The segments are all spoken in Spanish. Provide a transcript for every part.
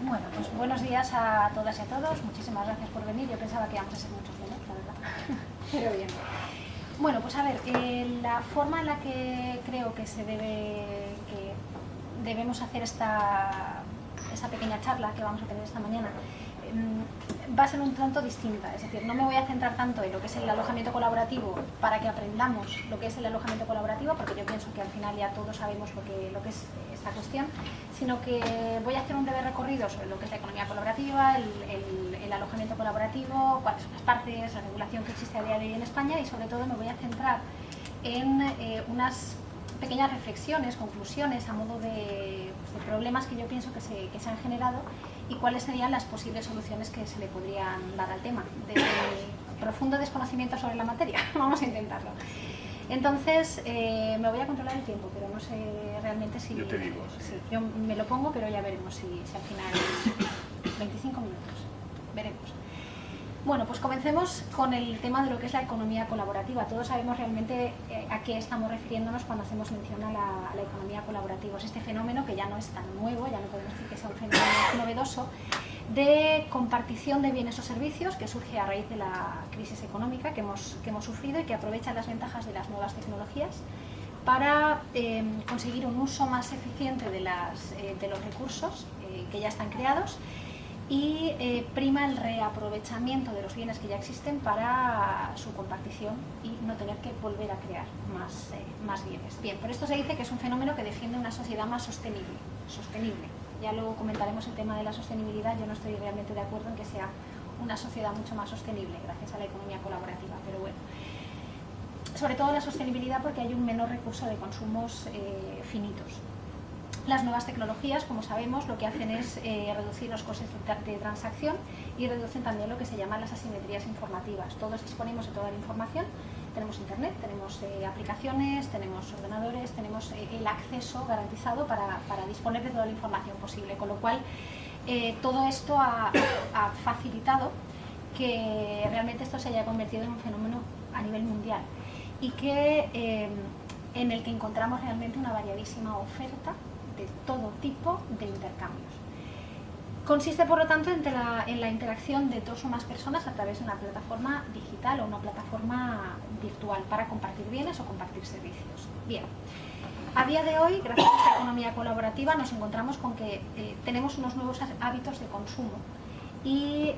Bueno, pues buenos días a todas y a todos. Muchísimas gracias por venir. Yo pensaba que íbamos a ser muchos menos, la verdad. Pero bien. Bueno, pues a ver, la forma en la que creo que debemos hacer esta pequeña charla que vamos a tener esta mañana va a ser un tanto distinta. Es decir, no me voy a centrar tanto en lo que es el alojamiento colaborativo para que aprendamos lo que es el alojamiento colaborativo, porque yo pienso que al final ya todos sabemos lo que es esta cuestión, sino que voy a hacer un breve recorrido sobre lo que es la economía colaborativa, el alojamiento colaborativo, cuáles son las partes, la regulación que existe a día de hoy en España, y sobre todo me voy a centrar en unas pequeñas reflexiones, conclusiones a modo de problemas que yo pienso que se han generado y cuáles serían las posibles soluciones que se le podrían dar al tema, desde mi profundo desconocimiento sobre la materia. Vamos a intentarlo. Entonces, me voy a controlar el tiempo, pero no sé realmente si... Yo te digo. Sí, yo me lo pongo, pero ya veremos si al final... 25 minutos, veremos. Bueno, pues comencemos con el tema de lo que es la economía colaborativa. Todos sabemos realmente a qué estamos refiriéndonos cuando hacemos mención a la economía colaborativa. Es este fenómeno que ya no es tan nuevo, ya no podemos decir que sea un fenómeno novedoso, de compartición de bienes o servicios que surge a raíz de la crisis económica que hemos sufrido y que aprovecha las ventajas de las nuevas tecnologías para conseguir un uso más eficiente de los recursos que ya están creados y prima el reaprovechamiento de los bienes que ya existen para su compartición y no tener que volver a crear más bienes. Bien, por esto se dice que es un fenómeno que defiende una sociedad más sostenible. Ya luego comentaremos el tema de la sostenibilidad. Yo no estoy realmente de acuerdo en que sea una sociedad mucho más sostenible gracias a la economía colaborativa, pero bueno. Sobre todo la sostenibilidad porque hay un menor recurso de consumos finitos. Las nuevas tecnologías, como sabemos, lo que hacen es reducir los costes de transacción y reducen también lo que se llaman las asimetrías informativas. Todos disponemos de toda la información, tenemos internet, tenemos aplicaciones, tenemos ordenadores, tenemos el acceso garantizado para disponer de toda la información posible, con lo cual todo esto ha facilitado que realmente esto se haya convertido en un fenómeno a nivel mundial y que en el que encontramos realmente una variadísima oferta de todo tipo de intercambios. Consiste, por lo tanto, en la interacción de dos o más personas a través de una plataforma digital o una plataforma virtual para compartir bienes o compartir servicios. Bien, a día de hoy, gracias a esta economía colaborativa, nos encontramos con que tenemos unos nuevos hábitos de consumo y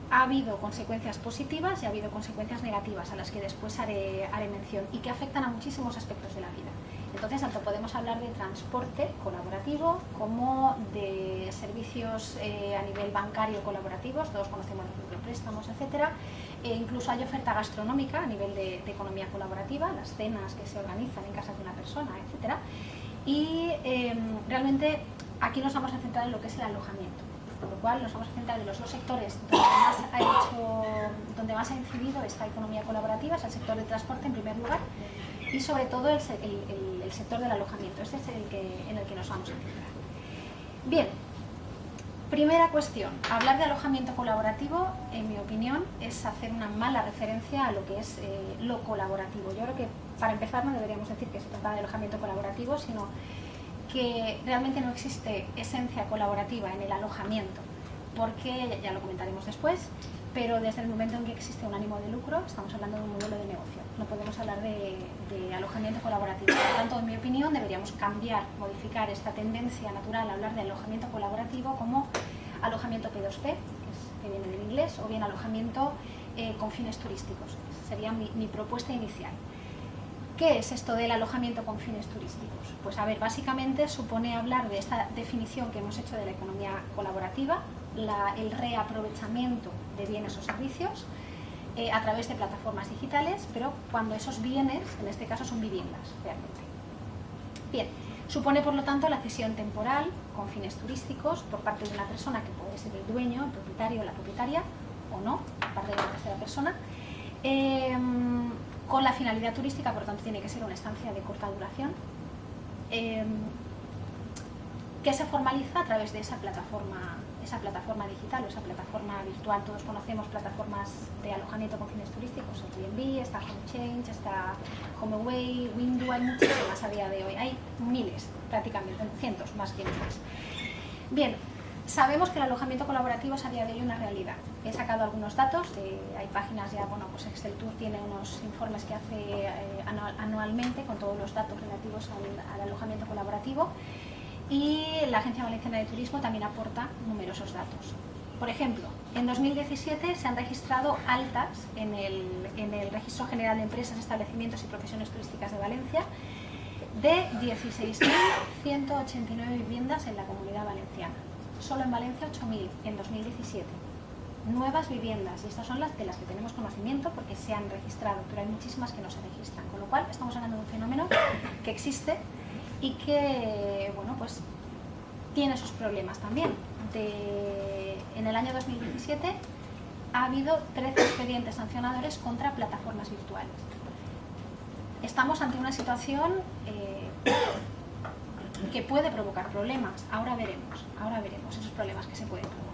ha habido consecuencias positivas y ha habido consecuencias negativas a las que después haré mención y que afectan a muchísimos aspectos de la vida. Entonces, tanto podemos hablar de transporte colaborativo como de servicios a nivel bancario colaborativos, todos conocemos los micropréstamos, etcétera. Incluso hay oferta gastronómica a nivel de economía colaborativa, las cenas que se organizan en casa de una persona, etcétera. Y realmente aquí nos vamos a centrar en lo que es el alojamiento, por lo cual nos vamos a centrar en los dos sectores donde más ha incidido esta economía colaborativa, es el sector del transporte en primer lugar y sobre todo el sector del alojamiento. Este es en el que nos vamos a centrar. Bien, primera cuestión, hablar de alojamiento colaborativo, en mi opinión, es hacer una mala referencia a lo que es lo colaborativo. Yo creo que para empezar no deberíamos decir que se trata de alojamiento colaborativo, sino que realmente no existe esencia colaborativa en el alojamiento, porque, ya lo comentaremos después, pero desde el momento en que existe un ánimo de lucro, estamos hablando de un modelo de negocio, no podemos hablar de alojamiento colaborativo. Por lo tanto, en mi opinión, deberíamos modificar esta tendencia natural a hablar de alojamiento colaborativo como alojamiento P2P, que viene del inglés, o bien alojamiento con fines turísticos. Sería mi propuesta inicial. ¿Qué es esto del alojamiento con fines turísticos? Pues a ver, básicamente supone hablar de esta definición que hemos hecho de la economía colaborativa, el reaprovechamiento de bienes o servicios a través de plataformas digitales, pero cuando esos bienes, en este caso, son viviendas realmente. Bien, supone por lo tanto la cesión temporal con fines turísticos por parte de una persona que puede ser el dueño, el propietario o la propietaria, o no, por parte de una tercera persona, con la finalidad turística, por lo tanto tiene que ser una estancia de corta duración, que se formaliza a través de esa plataforma digital o esa plataforma virtual. Todos conocemos plataformas de alojamiento con fines turísticos, Airbnb, está HomeChange, está HomeAway, Windu, hay muchísimas a día de hoy, hay miles prácticamente, cientos más que miles. Bien, sabemos que el alojamiento colaborativo es a día de hoy una realidad. He sacado algunos datos, hay páginas ya, bueno, pues Excel Tour tiene unos informes que hace anualmente con todos los datos relativos al alojamiento colaborativo, y la Agencia Valenciana de Turismo también aporta numerosos datos. Por ejemplo, en 2017 se han registrado altas en el Registro General de Empresas, Establecimientos y Profesiones Turísticas de Valencia de 16.189 viviendas en la Comunidad Valenciana. Solo en Valencia 8.000 en 2017. Nuevas viviendas, y estas son las de las que tenemos conocimiento porque se han registrado, pero hay muchísimas que no se registran, con lo cual estamos hablando de un fenómeno que existe y que, bueno, pues tiene sus problemas también. En el año 2017 ha habido 13 expedientes sancionadores contra plataformas virtuales. Estamos ante una situación que puede provocar problemas. Ahora veremos esos problemas que se pueden provocar.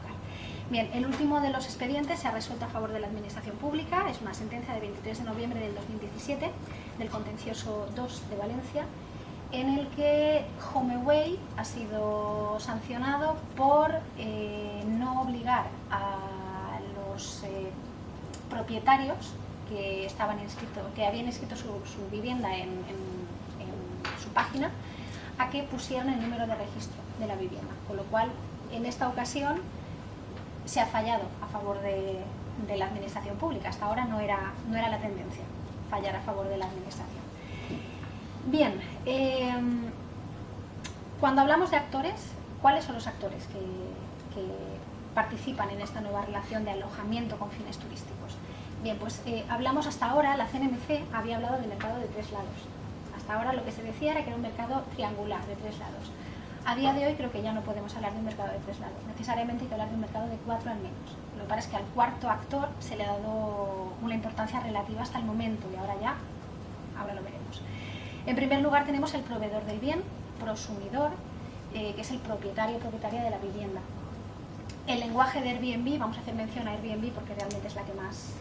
Bien, el último de los expedientes se ha resuelto a favor de la Administración Pública. Es una sentencia de 23 de noviembre del 2017 del Contencioso 2 de Valencia, en el que HomeAway ha sido sancionado por no obligar a los propietarios que habían inscrito su vivienda en su página a que pusieran el número de registro de la vivienda, con lo cual en esta ocasión se ha fallado a favor de la Administración Pública. Hasta ahora no era la tendencia fallar a favor de la Administración. Bien, cuando hablamos de actores, ¿cuáles son los actores que participan en esta nueva relación de alojamiento con fines turísticos? Bien, pues hablamos hasta ahora, la CNMC había hablado del mercado de 3 lados. Hasta ahora lo que se decía era que era un mercado triangular de 3 lados. A día de hoy creo que ya no podemos hablar de un mercado de 3 lados, necesariamente hay que hablar de un mercado de 4 al menos. Lo que pasa es que al cuarto actor se le ha dado una importancia relativa hasta el momento y ahora lo veremos. En primer lugar tenemos el proveedor del bien, prosumidor, que es el propietario o propietaria de la vivienda. El lenguaje de Airbnb, vamos a hacer mención a Airbnb porque realmente es la que más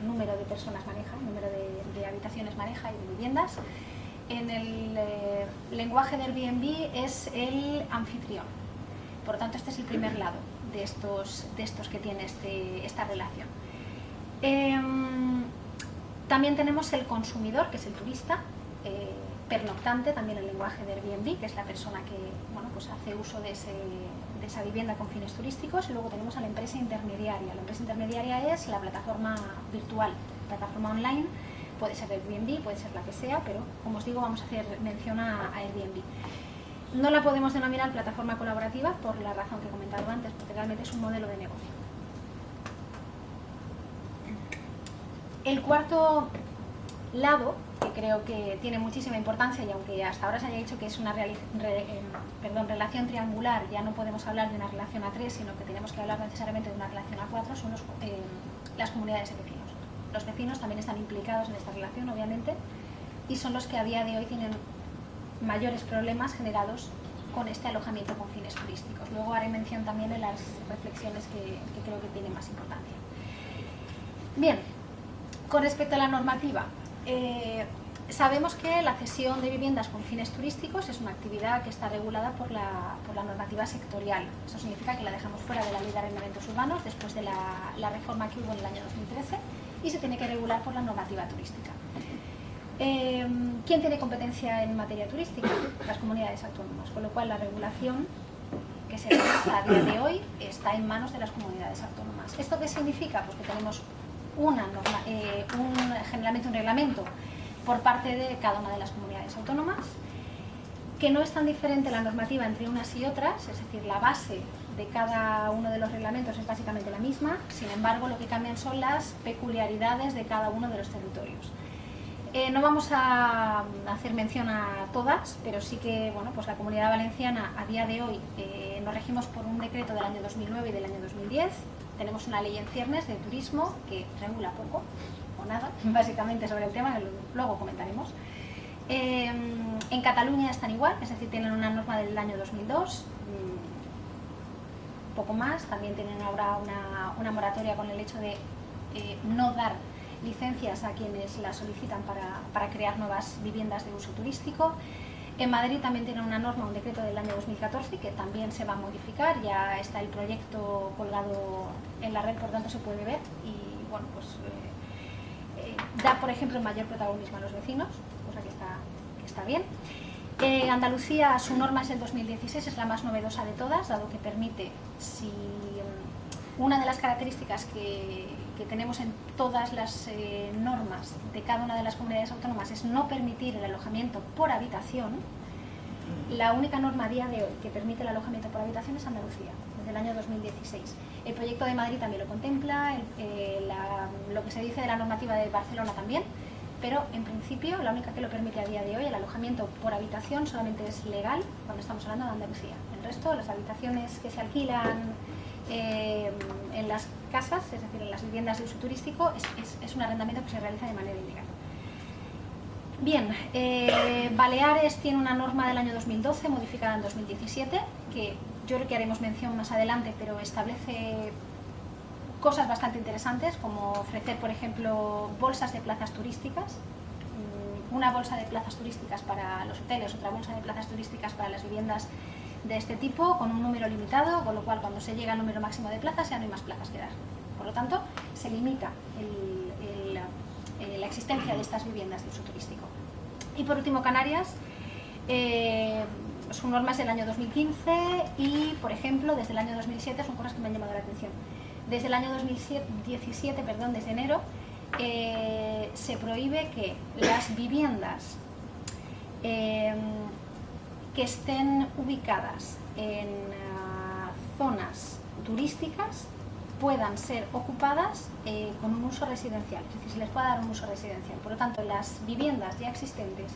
número de personas maneja, número de habitaciones maneja y de viviendas. En el lenguaje de Airbnb es el anfitrión. Por lo tanto, este es el primer lado de estos que tiene esta relación. También tenemos el consumidor, que es el turista, pernoctante, también el lenguaje de Airbnb, que es la persona que, bueno, pues hace uso de esa vivienda con fines turísticos. Y luego tenemos a la empresa intermediaria. La empresa intermediaria es la plataforma virtual, plataforma online. Puede ser Airbnb, puede ser la que sea, pero como os digo, vamos a hacer mención a Airbnb. No la podemos denominar plataforma colaborativa por la razón que he comentado antes, porque realmente es un modelo de negocio. El cuarto lado, que creo que tiene muchísima importancia, y aunque hasta ahora se haya dicho que es una relación triangular, ya no podemos hablar de una relación a 3, sino que tenemos que hablar necesariamente de una relación a 4, son las comunidades de vecinos. Los vecinos también están implicados en esta relación, obviamente, y son los que a día de hoy tienen mayores problemas generados con este alojamiento con fines turísticos. Luego haré mención también de las reflexiones que creo que tienen más importancia. Bien, con respecto a la normativa, sabemos que la cesión de viviendas con fines turísticos es una actividad que está regulada por la normativa sectorial. Eso significa que la dejamos fuera de la Ley de Arrendamientos Urbanos después de la reforma que hubo en el año 2013 y se tiene que regular por la normativa turística. ¿Quién tiene competencia en materia turística? Las comunidades autónomas, con lo cual la regulación que se realiza a día de hoy está en manos de las comunidades autónomas. ¿Esto qué significa? Pues que tenemos generalmente un reglamento por parte de cada una de las comunidades autónomas, que no es tan diferente la normativa entre unas y otras, es decir, la base de cada uno de los reglamentos es básicamente la misma, sin embargo lo que cambian son las peculiaridades de cada uno de los territorios. No vamos a hacer mención a todas, pero sí que, bueno, pues la Comunidad Valenciana a día de hoy nos regimos por un decreto del año 2009 y del año 2010. Tenemos una ley en ciernes de turismo que regula poco o nada, básicamente sobre el tema, que luego comentaremos. En Cataluña están igual, es decir, tienen una norma del año 2002, poco más. También tienen ahora una moratoria con el hecho de no dar licencias a quienes las solicitan para crear nuevas viviendas de uso turístico. En Madrid también tienen una norma, un decreto del año 2014, que también se va a modificar, ya está el proyecto colgado en la red, por tanto se puede ver, y bueno, pues da, por ejemplo, mayor protagonismo a los vecinos, cosa que está bien. Andalucía, su norma es el 2016, es la más novedosa de todas, dado que permite, si una de las características que tenemos en todas las normas de cada una de las comunidades autónomas es no permitir el alojamiento por habitación. La única norma a día de hoy que permite el alojamiento por habitación es Andalucía, desde el año 2016. El proyecto de Madrid también lo contempla, lo que se dice de la normativa de Barcelona también, pero en principio la única que lo permite a día de hoy, el alojamiento por habitación, solamente es legal cuando estamos hablando de Andalucía. El resto, las habitaciones que se alquilan en las casas, es decir, en las viviendas de uso turístico, es un arrendamiento que se realiza de manera ilegal. Bien, Baleares tiene una norma del año 2012, modificada en 2017, que yo creo que haremos mención más adelante, pero establece cosas bastante interesantes, como ofrecer, por ejemplo, bolsas de plazas turísticas, una bolsa de plazas turísticas para los hoteles, otra bolsa de plazas turísticas para las viviendas de este tipo, con un número limitado, con lo cual cuando se llega al número máximo de plazas ya no hay más plazas que dar. Por lo tanto, se limita la existencia de estas viviendas de uso turístico. Y por último, Canarias, su norma es del año 2015 y, por ejemplo, desde el año 2007, son cosas que me han llamado la atención. Desde el año 2017, desde enero, se prohíbe que las viviendas que estén ubicadas en zonas turísticas puedan ser ocupadas con un uso residencial, es decir, se les pueda dar un uso residencial. Por lo tanto, las viviendas ya existentes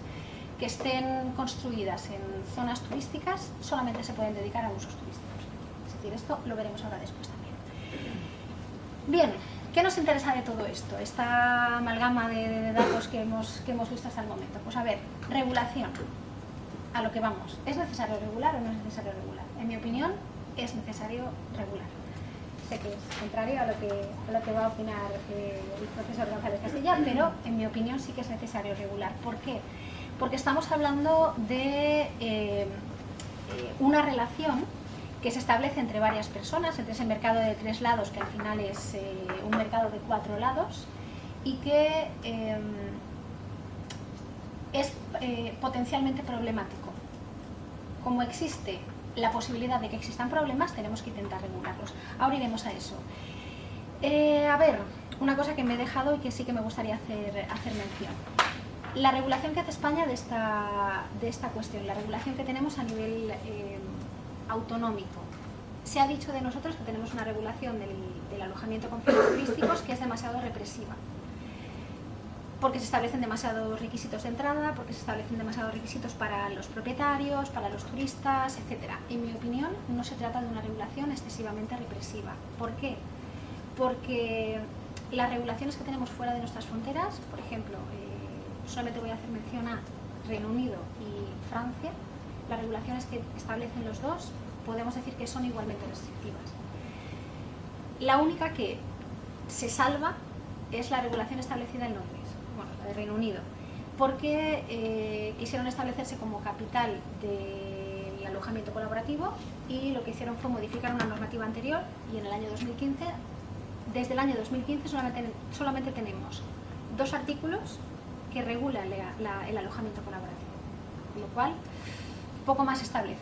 que estén construidas en zonas turísticas solamente se pueden dedicar a usos turísticos. Es decir, esto lo veremos ahora después también. Bien, ¿qué nos interesa de todo esto? Esta amalgama de datos que hemos visto hasta el momento. Pues a ver, regulación. A lo que vamos. ¿Es necesario regular o no es necesario regular? En mi opinión, es necesario regular. Sé que es contrario a lo que va a opinar el profesor González Castilla, pero en mi opinión sí que es necesario regular. ¿Por qué? Porque estamos hablando de una relación que se establece entre varias personas, entre ese mercado de 3 lados, que al final es un mercado de 4 lados, y que es potencialmente problemático. Como existe la posibilidad de que existan problemas, tenemos que intentar regularlos. Ahora iremos a eso. A ver, una cosa que me he dejado y que sí que me gustaría hacer mención. La regulación que hace España de esta cuestión, la regulación que tenemos a nivel autonómico. Se ha dicho de nosotros que tenemos una regulación del alojamiento con fines turísticos que es demasiado represiva, porque se establecen demasiados requisitos de entrada, porque se establecen demasiados requisitos para los propietarios, para los turistas, etc. En mi opinión, no se trata de una regulación excesivamente represiva. ¿Por qué? Porque las regulaciones que tenemos fuera de nuestras fronteras, por ejemplo, solamente voy a hacer mención a Reino Unido y Francia, las regulaciones que establecen los dos podemos decir que son igualmente restrictivas. La única que se salva es la regulación establecida en Londres, bueno, la de Reino Unido, porque quisieron establecerse como capital del alojamiento colaborativo y lo que hicieron fue modificar una normativa anterior y en el año 2015, desde el año 2015 solamente tenemos 2 artículos que regulan el alojamiento colaborativo, con lo cual poco más establece.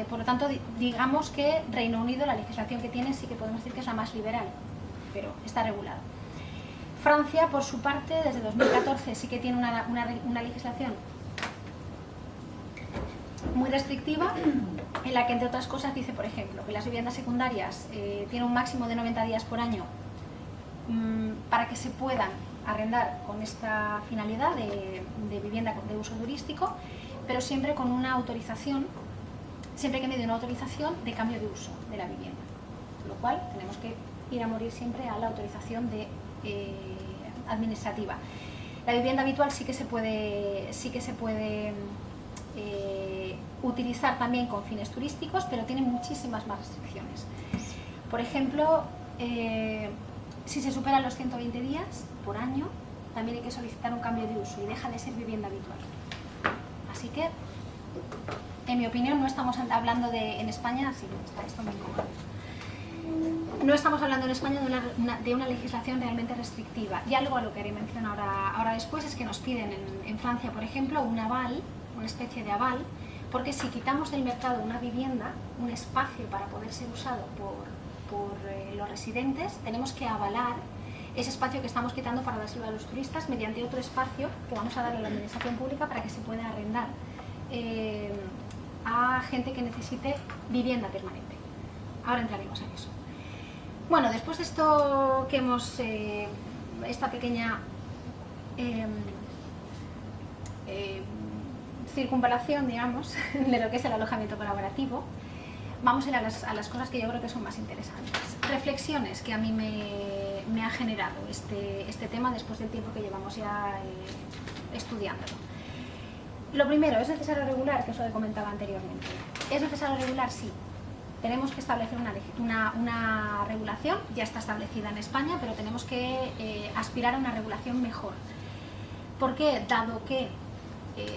Por lo tanto, digamos que Reino Unido, la legislación que tiene, sí que podemos decir que es la más liberal, pero está regulada. Francia, por su parte, desde 2014 sí que tiene una legislación muy restrictiva, en la que, entre otras cosas, dice, por ejemplo, que las viviendas secundarias tienen un máximo de 90 días por año para que se puedan arrendar con esta finalidad de vivienda de uso turístico, pero siempre con una autorización, siempre que me dé una autorización de cambio de uso de la vivienda, con lo cual tenemos que ir a morir siempre a la autorización administrativa. La vivienda habitual sí que se puede utilizar también con fines turísticos, pero tiene muchísimas más restricciones. Por ejemplo, si se superan los 120 días por año, también hay que solicitar un cambio de uso y deja de ser vivienda habitual. Así que, en mi opinión, no estamos hablando en España, sí, está esto muy incómodo. No estamos hablando en España de una legislación realmente restrictiva. Y algo a lo que haré mención ahora después es que nos piden en Francia, por ejemplo, un aval, una especie de aval, porque si quitamos del mercado una vivienda, un espacio para poder ser usado por los residentes, tenemos que avalar ese espacio que estamos quitando para dárselo a los turistas mediante otro espacio que vamos a dar a la administración pública para que se pueda arrendar a gente que necesite vivienda permanente. Ahora entraremos en eso. Bueno, después de esto que hemos, esta pequeña circunvalación, digamos, de lo que es el alojamiento colaborativo, vamos a ir a las cosas que yo creo que son más interesantes. Reflexiones que a mí me ha generado este tema después del tiempo que llevamos ya estudiándolo. Lo primero, ¿es necesario regular? Que es lo que comentaba anteriormente. ¿Es necesario regular? Sí. Tenemos que establecer una regulación, ya está establecida en España, pero tenemos que aspirar a una regulación mejor. ¿Por qué? Dado que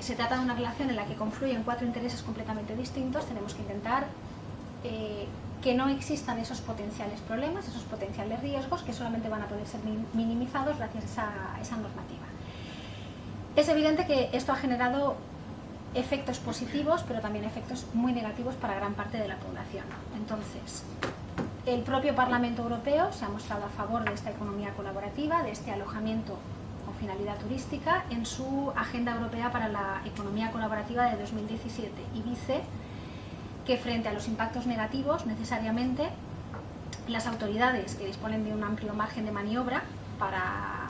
se trata de una relación en la que confluyen 4 intereses completamente distintos, tenemos que intentar que no existan esos potenciales problemas, esos potenciales riesgos que solamente van a poder ser minimizados gracias a esa normativa. Es evidente que esto ha generado efectos positivos, pero también efectos muy negativos para gran parte de la población. Entonces, el propio Parlamento Europeo se ha mostrado a favor de esta economía colaborativa, de este alojamiento con finalidad turística, en su Agenda Europea para la Economía Colaborativa de 2017 y dice que frente a los impactos negativos, necesariamente, las autoridades que disponen de un amplio margen de maniobra para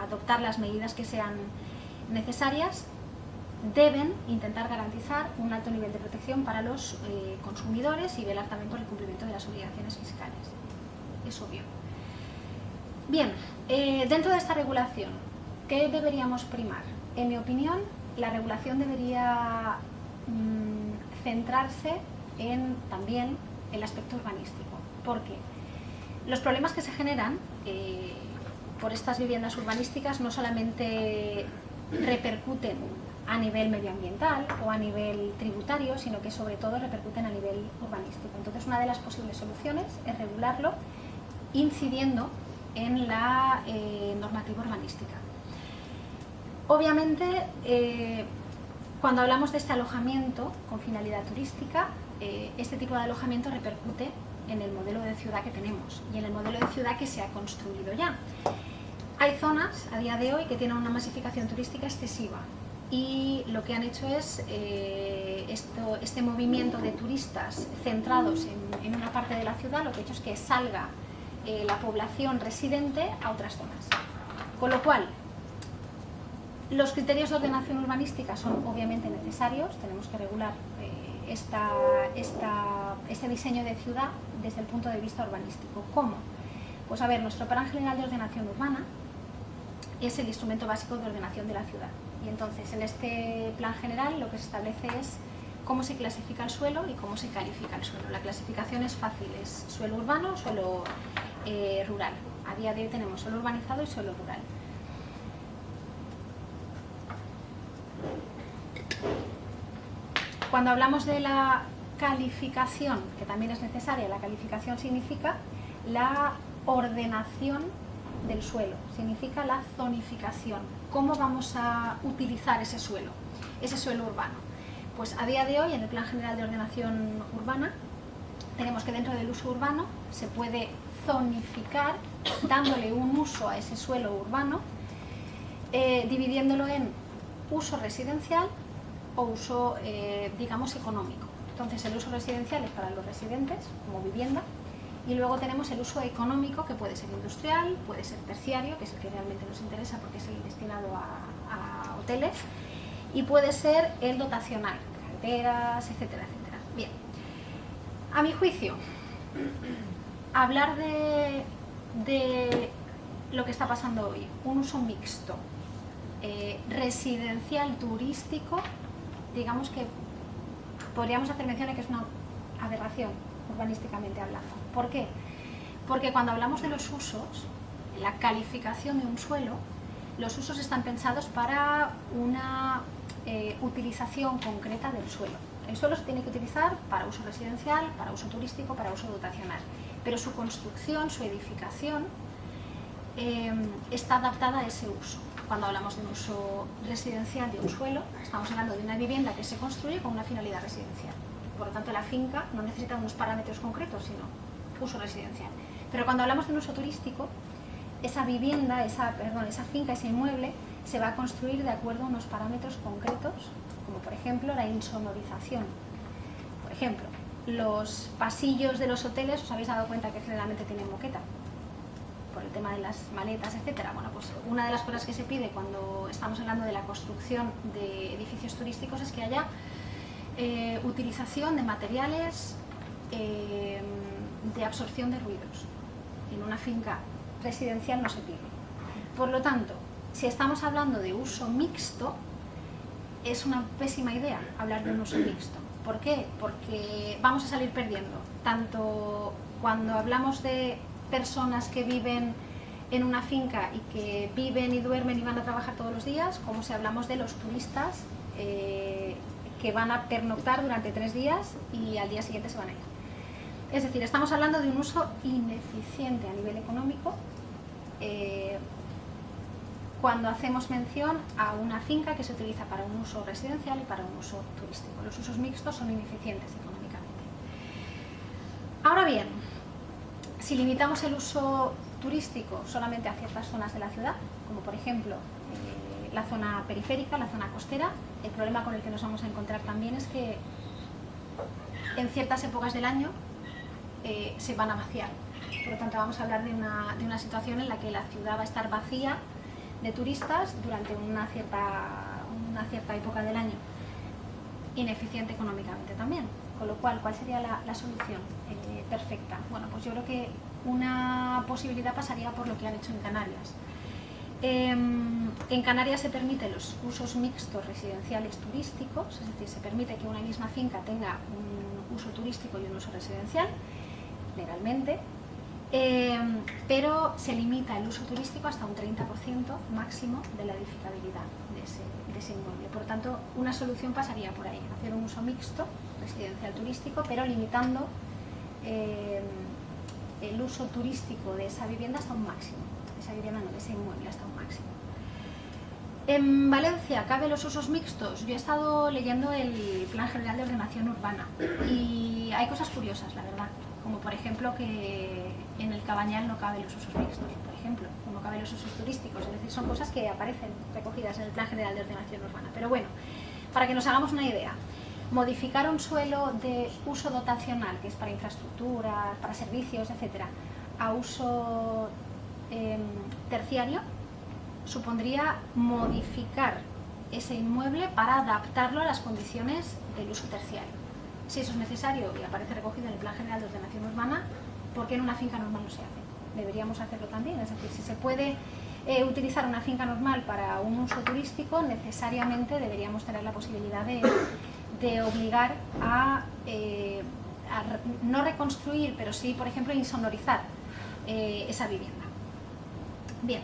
adoptar las medidas que sean necesarias, deben intentar garantizar un alto nivel de protección para los consumidores y velar también por el cumplimiento de las obligaciones fiscales. Es obvio. Bien, dentro de esta regulación, ¿qué deberíamos primar? En mi opinión, la regulación debería centrarse en también el aspecto urbanístico. ¿Por qué? Los problemas que se generan por estas viviendas urbanísticas no solamente repercuten a nivel medioambiental o a nivel tributario, sino que sobre todo repercuten a nivel urbanístico. Entonces, una de las posibles soluciones es regularlo incidiendo en la normativa urbanística. Obviamente, cuando hablamos de este alojamiento con finalidad turística, este tipo de alojamiento repercute en el modelo de ciudad que tenemos y en el modelo de ciudad que se ha construido ya. Hay zonas a día de hoy que tienen una masificación turística excesiva y lo que han hecho es este movimiento de turistas centrados en una parte de la ciudad, lo que ha hecho es que salga la población residente a otras zonas. Con lo cual, los criterios de ordenación urbanística son obviamente necesarios, tenemos que regular este diseño de ciudad desde el punto de vista urbanístico. ¿Cómo? Pues a ver, nuestro Plan General de Ordenación Urbana es el instrumento básico de ordenación de la ciudad. Y entonces, en este plan general lo que se establece es cómo se clasifica el suelo y cómo se califica el suelo. La clasificación es fácil, es suelo urbano, suelo rural. A día de hoy tenemos suelo urbanizado y suelo rural. Cuando hablamos de la calificación, que también es necesaria, la calificación significa la ordenación del suelo, significa la zonificación. ¿Cómo vamos a utilizar ese suelo urbano? Pues a día de hoy, en el Plan General de Ordenación Urbana, tenemos que dentro del uso urbano se puede zonificar, dándole un uso a ese suelo urbano, dividiéndolo en uso residencial o uso, digamos, económico. Entonces, el uso residencial es para los residentes, como vivienda, y luego tenemos el uso económico, que puede ser industrial, puede ser terciario, que es el que realmente nos interesa porque es el destinado a hoteles, y puede ser el dotacional, carreteras, etcétera, etcétera. Bien, a mi juicio, hablar de lo que está pasando hoy, un uso mixto, residencial, turístico, digamos que podríamos hacer mención de que es una aberración urbanísticamente hablando. ¿Por qué? Porque cuando hablamos de los usos, la calificación de un suelo, los usos están pensados para una utilización concreta del suelo. El suelo se tiene que utilizar para uso residencial, para uso turístico, para uso dotacional, pero su construcción, su edificación, está adaptada a ese uso. Cuando hablamos de un uso residencial de un suelo, estamos hablando de una vivienda que se construye con una finalidad residencial. Por lo tanto, la finca no necesita unos parámetros concretos, sino uso residencial. Pero cuando hablamos de un uso turístico, esa vivienda, esa finca, ese inmueble, se va a construir de acuerdo a unos parámetros concretos, como por ejemplo la insonorización. Por ejemplo, los pasillos de los hoteles, os habéis dado cuenta que generalmente tienen moqueta, por el tema de las maletas, etcétera. Bueno, pues una de las cosas que se pide cuando estamos hablando de la construcción de edificios turísticos es que haya utilización de materiales de absorción de ruidos. En una finca residencial no se pide. Por lo tanto, si estamos hablando de uso mixto, es una pésima idea hablar de un uso mixto. ¿Por qué? Porque vamos a salir perdiendo, tanto cuando hablamos de personas que viven en una finca y que viven y duermen y van a trabajar todos los días, como si hablamos de los turistas que van a pernoctar durante 3 días y al día siguiente se van a ir. Es decir, estamos hablando de un uso ineficiente a nivel económico cuando hacemos mención a una finca que se utiliza para un uso residencial y para un uso turístico. Los usos mixtos son ineficientes económicamente. Ahora bien, si limitamos el uso turístico solamente a ciertas zonas de la ciudad, como por ejemplo la zona periférica, la zona costera, el problema con el que nos vamos a encontrar también es que en ciertas épocas del año se van a vaciar. Por lo tanto, vamos a hablar de una situación en la que la ciudad va a estar vacía de turistas durante una cierta época del año. Ineficiente económicamente también. Con lo cual, ¿cuál sería la solución perfecta? Bueno, pues yo creo que una posibilidad pasaría por lo que han hecho en Canarias. En Canarias se permiten los usos mixtos residenciales turísticos, es decir, se permite que una misma finca tenga un uso turístico y un uso residencial, legalmente, pero se limita el uso turístico hasta un 30% máximo de la edificabilidad de ese inmueble. Por tanto, una solución pasaría por ahí, hacer un uso mixto, residencial turístico, pero limitando el uso turístico de esa vivienda hasta un máximo, de ese inmueble hasta un máximo. En Valencia, ¿cabe los usos mixtos? Yo he estado leyendo el Plan General de Ordenación Urbana y hay cosas curiosas, la verdad, como por ejemplo que en el Cabañal no caben los usos mixtos, por ejemplo, no caben los usos turísticos, es decir, son cosas que aparecen recogidas en el Plan General de Ordenación Urbana. Pero bueno, para que nos hagamos una idea, modificar un suelo de uso dotacional, que es para infraestructuras, para servicios, etc., a uso terciario, supondría modificar ese inmueble para adaptarlo a las condiciones del uso terciario. Si eso es necesario y aparece recogido en el Plan General de Ordenación Urbana, ¿por qué en una finca normal no se hace? Deberíamos hacerlo también, es decir, si se puede utilizar una finca normal para un uso turístico, necesariamente deberíamos tener la posibilidad de obligar a no reconstruir, pero sí, por ejemplo, insonorizar esa vivienda. Bien,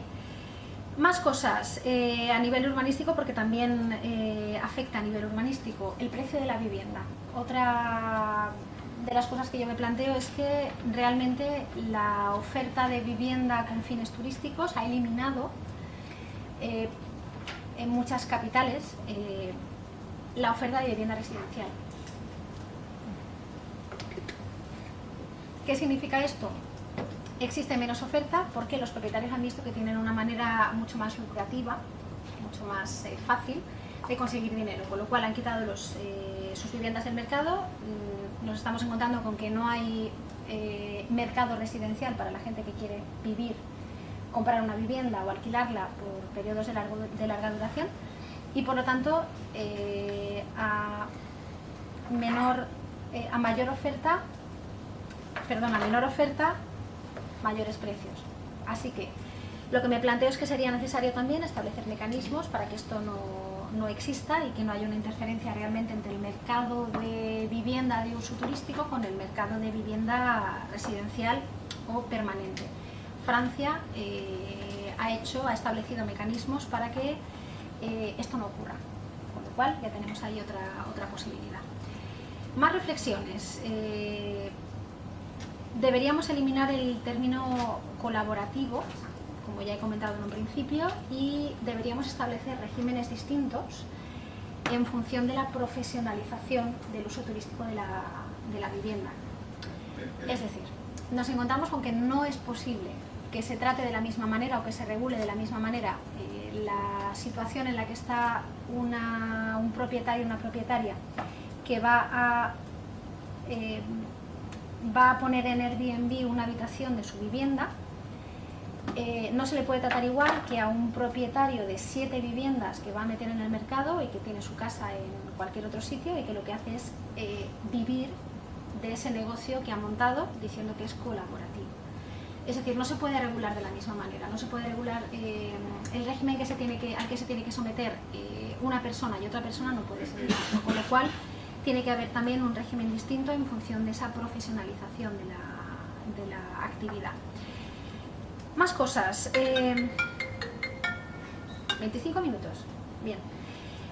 más cosas a nivel urbanístico, porque también afecta a nivel urbanístico el precio de la vivienda. Otra de las cosas que yo me planteo es que realmente la oferta de vivienda con fines turísticos ha eliminado en muchas capitales la oferta de vivienda residencial. ¿Qué significa esto? Existe menos oferta porque los propietarios han visto que tienen una manera mucho más lucrativa, mucho más fácil de conseguir dinero, con lo cual han quitado sus viviendas del mercado. Nos estamos encontrando con que no hay mercado residencial para la gente que quiere vivir, comprar una vivienda o alquilarla por periodos de larga duración, y por lo tanto a menor oferta, mayores precios. Así que lo que me planteo es que sería necesario también establecer mecanismos para que esto no exista y que no haya una interferencia realmente entre el mercado de vivienda de uso turístico con el mercado de vivienda residencial o permanente. Francia ha establecido mecanismos para que esto no ocurra, con lo cual ya tenemos ahí otra posibilidad. Más reflexiones. Deberíamos eliminar el término colaborativo, como ya he comentado en un principio, y deberíamos establecer regímenes distintos en función de la profesionalización del uso turístico de la vivienda. Es decir, nos encontramos con que no es posible que se trate de la misma manera o que se regule de la misma manera la situación en la que está un propietario o una propietaria que va a poner en Airbnb una habitación de su vivienda. No se le puede tratar igual que a un propietario de 7 viviendas que va a meter en el mercado y que tiene su casa en cualquier otro sitio y que lo que hace es vivir de ese negocio que ha montado diciendo que es colaborativo. Es decir, no se puede regular de la misma manera, no se puede regular el régimen al que se tiene que someter una persona y otra persona no puede ser el mismo, con lo cual tiene que haber también un régimen distinto en función de esa profesionalización de la actividad. Más cosas. 25 minutos. Bien.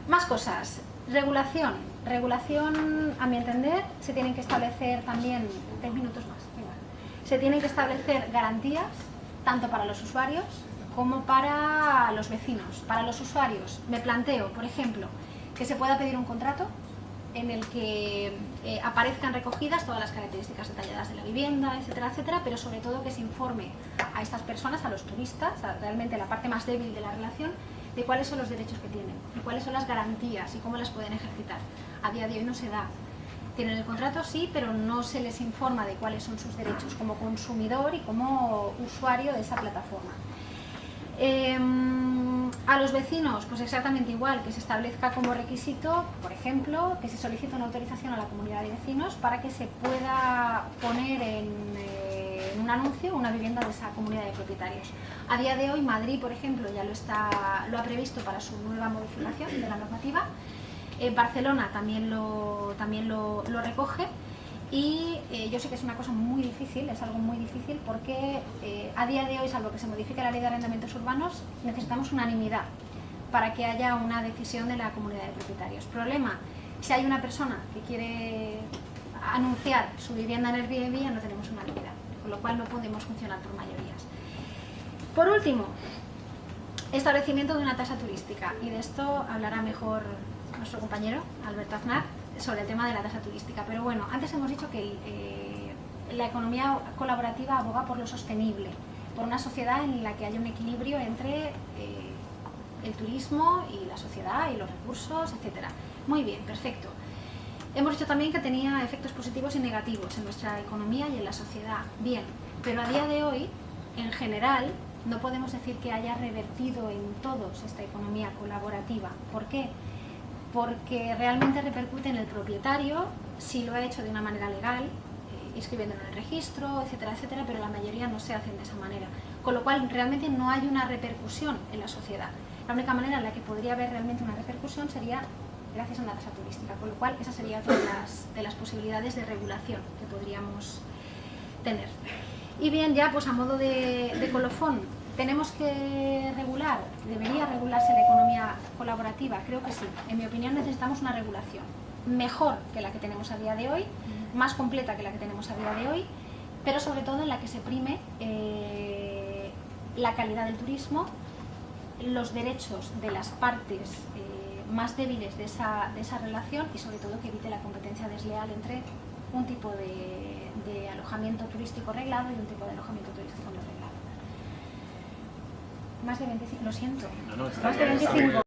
Más cosas. Regulación. Regulación, a mi entender, se tienen que establecer también... 10 minutos más. Venga. Se tienen que establecer garantías, tanto para los usuarios como para los vecinos. Para los usuarios, me planteo, por ejemplo, que se pueda pedir un contrato en el que aparezcan recogidas todas las características detalladas de la vivienda, etcétera, etcétera, pero sobre todo que se informe a estas personas, a los turistas, realmente la parte más débil de la relación, de cuáles son los derechos que tienen, y cuáles son las garantías y cómo las pueden ejercitar. A día de hoy no se da. Tienen el contrato, sí, pero no se les informa de cuáles son sus derechos como consumidor y como usuario de esa plataforma. A los vecinos, pues exactamente igual, que se establezca como requisito, por ejemplo, que se solicite una autorización a la comunidad de vecinos para que se pueda poner en un anuncio una vivienda de esa comunidad de propietarios. A día de hoy Madrid, por ejemplo, ya lo ha previsto para su nueva modificación de la normativa. Barcelona también lo recoge. Y yo sé que es una cosa muy difícil, es algo muy difícil porque a día de hoy, salvo que se modifique la ley de arrendamientos urbanos, necesitamos unanimidad para que haya una decisión de la comunidad de propietarios. Problema, si hay una persona que quiere anunciar su vivienda en Airbnb, ya no tenemos unanimidad, con lo cual no podemos funcionar por mayorías. Por último, establecimiento de una tasa turística, y de esto hablará mejor nuestro compañero Alberto Aznar sobre el tema de la tasa turística, pero bueno, antes hemos dicho que la economía colaborativa aboga por lo sostenible, por una sociedad en la que haya un equilibrio entre el turismo y la sociedad y los recursos, etc. Muy bien, perfecto. Hemos dicho también que tenía efectos positivos y negativos en nuestra economía y en la sociedad. Bien, pero a día de hoy, en general, no podemos decir que haya revertido en todos esta economía colaborativa. ¿Por qué? Porque realmente repercute en el propietario, si lo ha hecho de una manera legal, inscribiéndolo en el registro, etcétera, etcétera, pero la mayoría no se hacen de esa manera. Con lo cual, realmente no hay una repercusión en la sociedad. La única manera en la que podría haber realmente una repercusión sería gracias a una tasa turística, con lo cual esa sería otra de las posibilidades de regulación que podríamos tener. Y bien, ya pues a modo de colofón, ¿tenemos que regular? ¿Debería regularse la economía colaborativa? Creo que sí. En mi opinión necesitamos una regulación mejor que la que tenemos a día de hoy, más completa que la que tenemos a día de hoy, pero sobre todo en la que se prime la calidad del turismo, los derechos de las partes más débiles de esa relación y sobre todo que evite la competencia desleal entre un tipo de alojamiento turístico reglado y un tipo de alojamiento turístico no reglado. Más de 25, lo siento. No, más de 25.